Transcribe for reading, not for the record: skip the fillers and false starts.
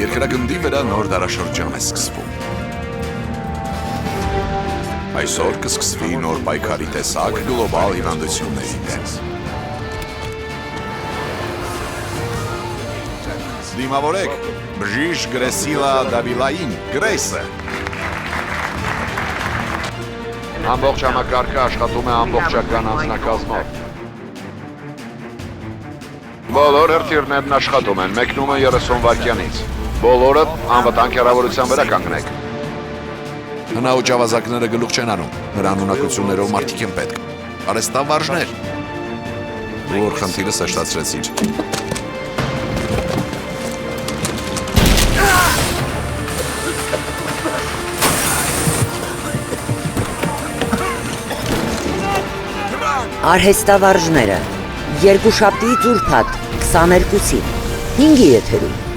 Երկրագնդի վրա նոր դարաշրջան է սկսվում։ Այսօր կսկսվի նոր պայքարի տեսակ գլոբալ հիվանդությունների դեմ։ Դիմավորեք բժիշկ Գրեսիլա Դավիլային, Գրեյսը։ Ամբողջ համակարգը աշխատում է ամբողջական անձնակազմով։ Բոլոր հրթիռներն աշխատում են, մեկնում են 30 վայրկյանից։ Բոլորը անվտանգ հեռավորության վրա կանգնեք։ Հնաոճ ավազակները գլուխ չեն անում, նրան ունակություններով մարդիկ են պետք։ Արեստավարժներ։ Որ խնդիրը սաշտացրեցիր։ Արհեստավարժները, երկուշաբթի ուրբաթ 22-ին, 5-ի եթերում։